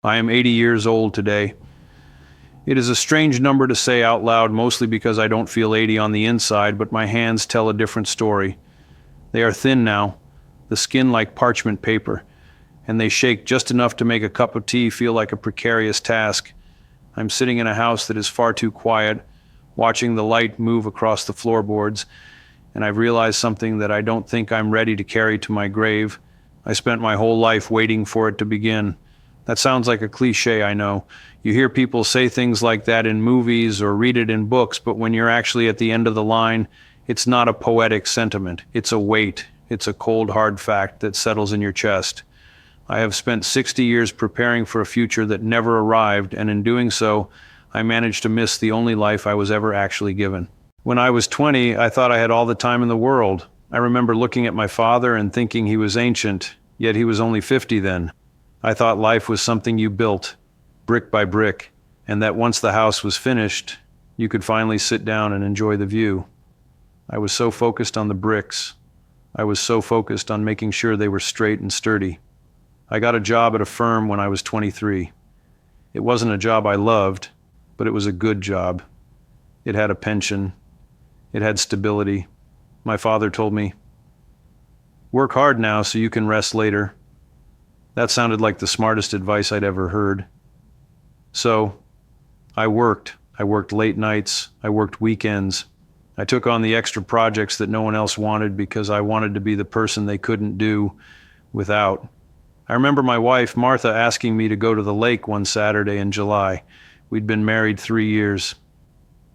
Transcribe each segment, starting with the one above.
I am 80 years old today. It is a strange number to say out loud, mostly because I don't feel 80 on the inside, but my hands tell a different story. They are thin now, the skin like parchment paper, and they shake just enough to make a cup of tea feel like a precarious task. I'm sitting in a house that is far too quiet, watching the light move across the floorboards, and I've realized something that I don't think I'm ready to carry to my grave. I spent my whole life waiting for it to begin. That sounds like a cliche, I know. You hear people say things like that in movies or read it in books, but when you're actually at the end of the line, it's not a poetic sentiment. It's a weight. It's a cold, hard fact that settles in your chest. I have spent 60 years preparing for a future that never arrived, and in doing so, I managed to miss the only life I was ever actually given. When I was 20, I thought I had all the time in the world. I remember looking at my father and thinking he was ancient, yet he was only 50 then. I thought life was something you built, brick by brick, and that once the house was finished, you could finally sit down and enjoy the view. I was so focused on the bricks. I was so focused on making sure they were straight and sturdy. I got a job at a firm when I was 23. It wasn't a job I loved, but it was a good job. It had a pension. It had stability. My father told me, "Work hard now so you can rest later." That sounded like the smartest advice I'd ever heard. So, I worked. I worked late nights. I worked weekends. I took on the extra projects that no one else wanted because I wanted to be the person they couldn't do without. I remember my wife, Martha, asking me to go to the lake one Saturday in July. We'd been married 3 years.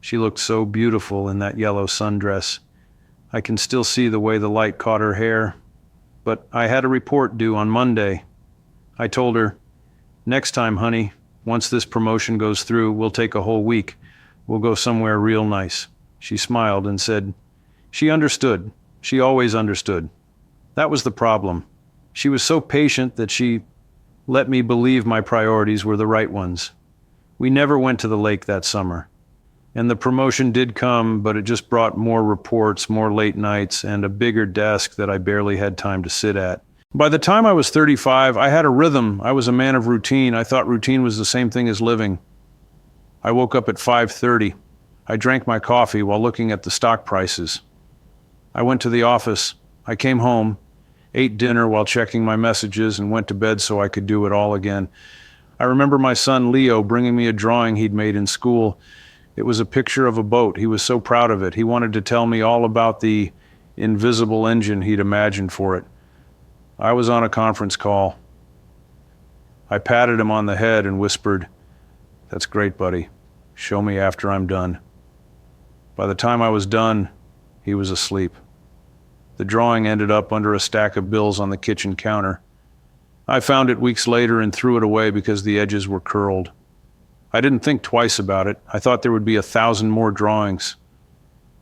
She looked so beautiful in that yellow sundress. I can still see the way the light caught her hair. But I had a report due on Monday. I told her, "Next time, honey, once this promotion goes through, we'll take a whole week. We'll go somewhere real nice." She smiled and said, she understood. She always understood. That was the problem. She was so patient that she let me believe my priorities were the right ones. We never went to the lake that summer. And the promotion did come, but it just brought more reports, more late nights, and a bigger desk that I barely had time to sit at. By the time I was 35, I had a rhythm. I was a man of routine. I thought routine was the same thing as living. I woke up at 5:30. I drank my coffee while looking at the stock prices. I went to the office. I came home, ate dinner while checking my messages, and went to bed so I could do it all again. I remember my son Leo bringing me a drawing he'd made in school. It was a picture of a boat. He was so proud of it. He wanted to tell me all about the invisible engine he'd imagined for it. I was on a conference call. I patted him on the head and whispered, "That's great, buddy. Show me after I'm done." By the time I was done, he was asleep. The drawing ended up under a stack of bills on the kitchen counter. I found it weeks later and threw it away because the edges were curled. I didn't think twice about it. I thought there would be 1,000 more drawings.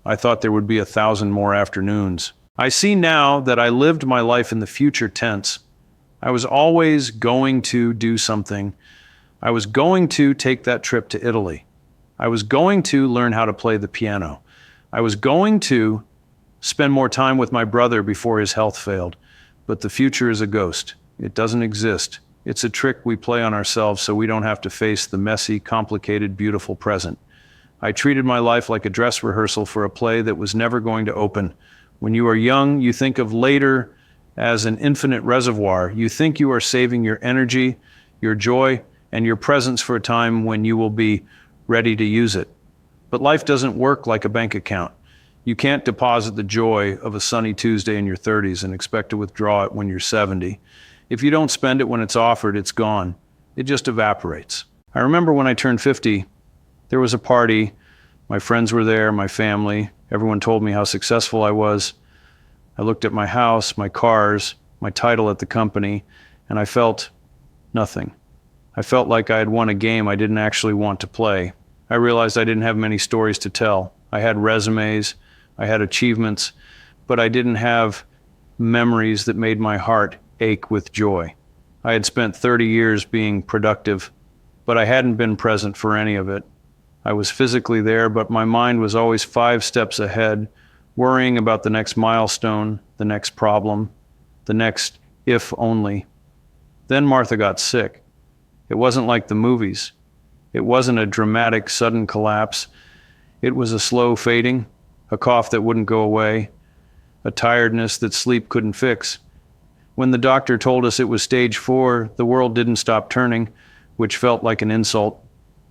I thought there would be 1,000 more afternoons. I see now that I lived my life in the future tense. I was always going to do something. I was going to take that trip to Italy. I was going to learn how to play the piano. I was going to spend more time with my brother before his health failed. But the future is a ghost. It doesn't exist. It's a trick we play on ourselves so we don't have to face the messy, complicated, beautiful present. I treated my life like a dress rehearsal for a play that was never going to open. When you are young, you think of later as an infinite reservoir. You think you are saving your energy, your joy, and your presence for a time when you will be ready to use it. But life doesn't work like a bank account. You can't deposit the joy of a sunny Tuesday in your 30s and expect to withdraw it when you're 70. If you don't spend it when it's offered, it's gone. It just evaporates. I remember when I turned 50, there was a party. My friends were there, my family. Everyone told me how successful I was. I looked at my house, my cars, my title at the company, and I felt nothing. I felt like I had won a game I didn't actually want to play. I realized I didn't have many stories to tell. I had resumes, I had achievements, but I didn't have memories that made my heart ache with joy. I had spent 30 years being productive, but I hadn't been present for any of it. I was physically there, but my mind was always 5 steps ahead, worrying about the next milestone, the next problem, the next if only. Then Martha got sick. It wasn't like the movies. It wasn't a dramatic, sudden collapse. It was a slow fading, a cough that wouldn't go away, a tiredness that sleep couldn't fix. When the doctor told us it was stage 4, the world didn't stop turning, which felt like an insult.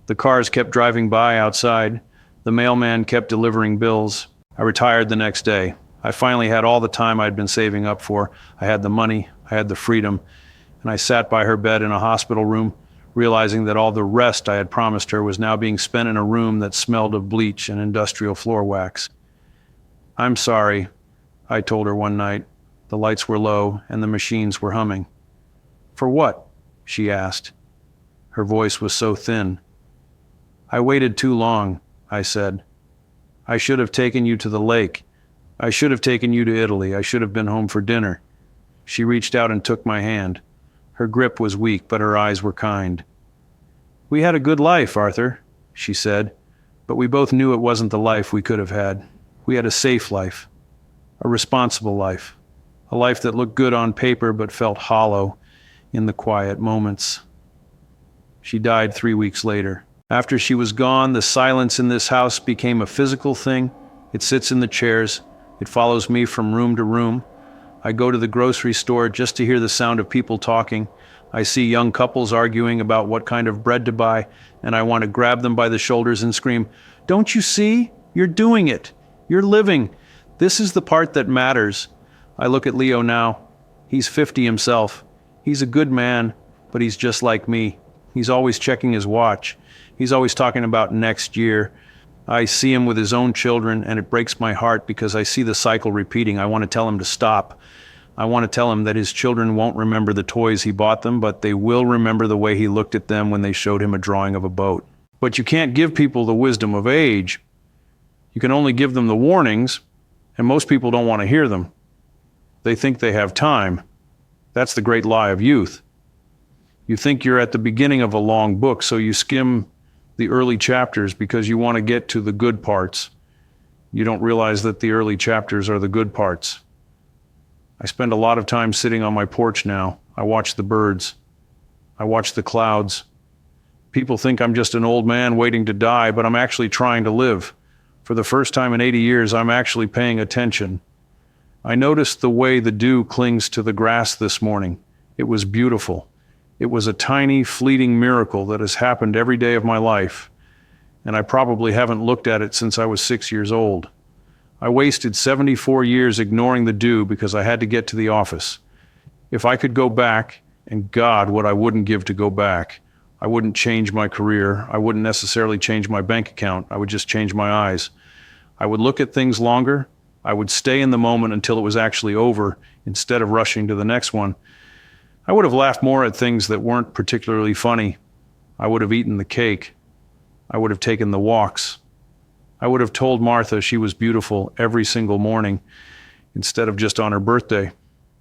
The cars kept driving by outside. The mailman kept delivering bills. I retired the next day. I finally had all the time I'd been saving up for. I had the money, I had the freedom, and I sat by her bed in a hospital room, realizing that all the rest I had promised her was now being spent in a room that smelled of bleach and industrial floor wax. "I'm sorry," I told her one night. The lights were low and the machines were humming. "For what?" she asked. Her voice was so thin. "I waited too long," I said. "I should have taken you to the lake. I should have taken you to Italy. I should have been home for dinner." She reached out and took my hand. Her grip was weak, but her eyes were kind. "We had a good life, Arthur," she said, "but we both knew it wasn't the life we could have had. We had a safe life, a responsible life, a life that looked good on paper but felt hollow in the quiet moments." She died 3 weeks later. After she was gone, the silence in this house became a physical thing. It sits in the chairs. It follows me from room to room. I go to the grocery store just to hear the sound of people talking. I see young couples arguing about what kind of bread to buy, and I want to grab them by the shoulders and scream, "Don't you see? You're doing it. You're living. This is the part that matters." I look at Leo now. He's 50 himself. He's a good man, but he's just like me. He's always checking his watch. He's always talking about next year. I see him with his own children, and it breaks my heart because I see the cycle repeating. I want to tell him to stop. I want to tell him that his children won't remember the toys he bought them, but they will remember the way he looked at them when they showed him a drawing of a boat. But you can't give people the wisdom of age. You can only give them the warnings, and most people don't want to hear them. They think they have time. That's the great lie of youth. You think you're at the beginning of a long book, so you skim the early chapters because you want to get to the good parts. You don't realize that the early chapters are the good parts. I spend a lot of time sitting on my porch now. I watch the birds. I watch the clouds. People think I'm just an old man waiting to die, but I'm actually trying to live. For the first time in 80 years, I'm actually paying attention. I noticed the way the dew clings to the grass this morning. It was beautiful. It was a tiny, fleeting miracle that has happened every day of my life, and I probably haven't looked at it since I was 6 years old. I wasted 74 years ignoring the dew because I had to get to the office. If I could go back, and God, what I wouldn't give to go back. I wouldn't change my career. I wouldn't necessarily change my bank account. I would just change my eyes. I would look at things longer. I would stay in the moment until it was actually over instead of rushing to the next one. I would have laughed more at things that weren't particularly funny. I would have eaten the cake. I would have taken the walks. I would have told Martha she was beautiful every single morning instead of just on her birthday.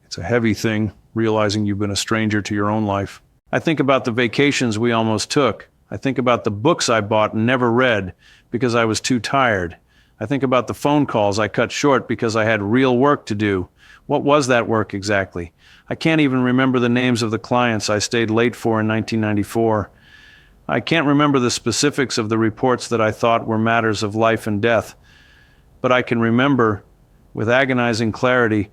It's a heavy thing, realizing you've been a stranger to your own life. I think about the vacations we almost took. I think about the books I bought and never read because I was too tired. I think about the phone calls I cut short because I had real work to do. What was that work exactly? I can't even remember the names of the clients I stayed late for in 1994. I can't remember the specifics of the reports that I thought were matters of life and death, but I can remember, with agonizing clarity,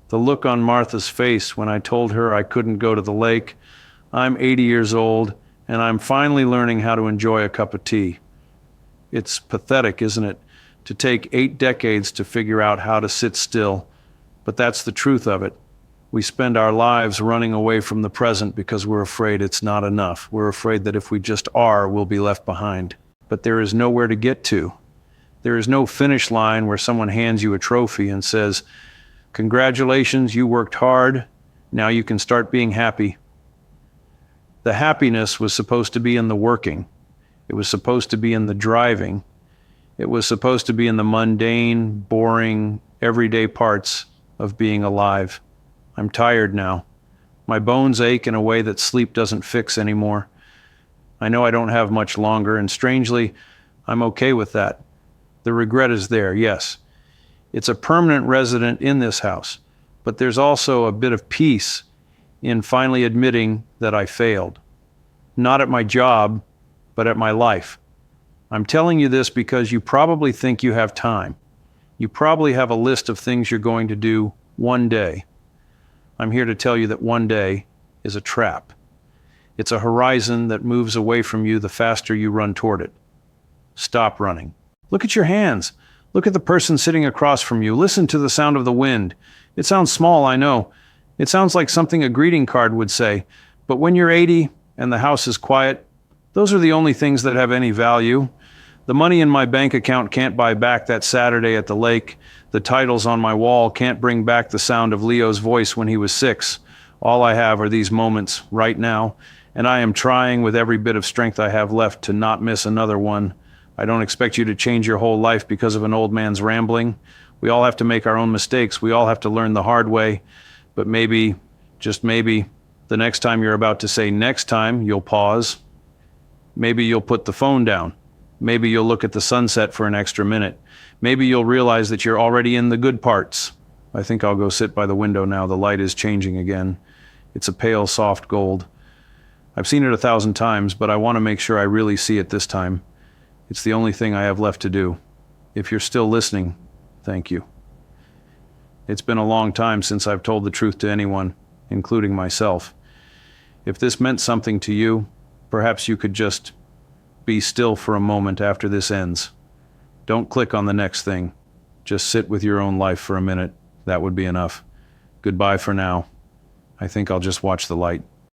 the look on Martha's face when I told her I couldn't go to the lake. I'm 80 years old, and I'm finally learning how to enjoy a cup of tea. It's pathetic, isn't it, to take 8 decades to figure out how to sit still, but that's the truth of it. We spend our lives running away from the present because we're afraid it's not enough. We're afraid that if we just are, we'll be left behind. But there is nowhere to get to. There is no finish line where someone hands you a trophy and says, "Congratulations, you worked hard. Now you can start being happy." The happiness was supposed to be in the working. It was supposed to be in the driving. It was supposed to be in the mundane, boring, everyday parts of being alive. I'm tired now. My bones ache in a way that sleep doesn't fix anymore. I know I don't have much longer, and strangely, I'm okay with that. The regret is there, yes. It's a permanent resident in this house, but there's also a bit of peace in finally admitting that I failed. Not at my job, but at my life. I'm telling you this because you probably think you have time. You probably have a list of things you're going to do one day. I'm here to tell you that one day is a trap. It's a horizon that moves away from you the faster you run toward it. Stop running. Look at your hands. Look at the person sitting across from you. Listen to the sound of the wind. It sounds small, I know. It sounds like something a greeting card would say. But when you're 80 and the house is quiet, those are the only things that have any value. The money in my bank account can't buy back that Saturday at the lake. The titles on my wall can't bring back the sound of Leo's voice when he was 6. All I have are these moments right now, and I am trying with every bit of strength I have left to not miss another one. I don't expect you to change your whole life because of an old man's rambling. We all have to make our own mistakes. We all have to learn the hard way. But maybe, just maybe, the next time you're about to say next time, you'll pause. Maybe you'll put the phone down. Maybe you'll look at the sunset for an extra minute. Maybe you'll realize that you're already in the good parts. I think I'll go sit by the window now. The light is changing again. It's a pale, soft gold. I've seen it 1,000 times, but I want to make sure I really see it this time. It's the only thing I have left to do. If you're still listening, thank you. It's been a long time since I've told the truth to anyone, including myself. If this meant something to you, perhaps you could just be still for a moment after this ends. Don't click on the next thing. Just sit with your own life for a minute. That would be enough. Goodbye for now. I think I'll just watch the light.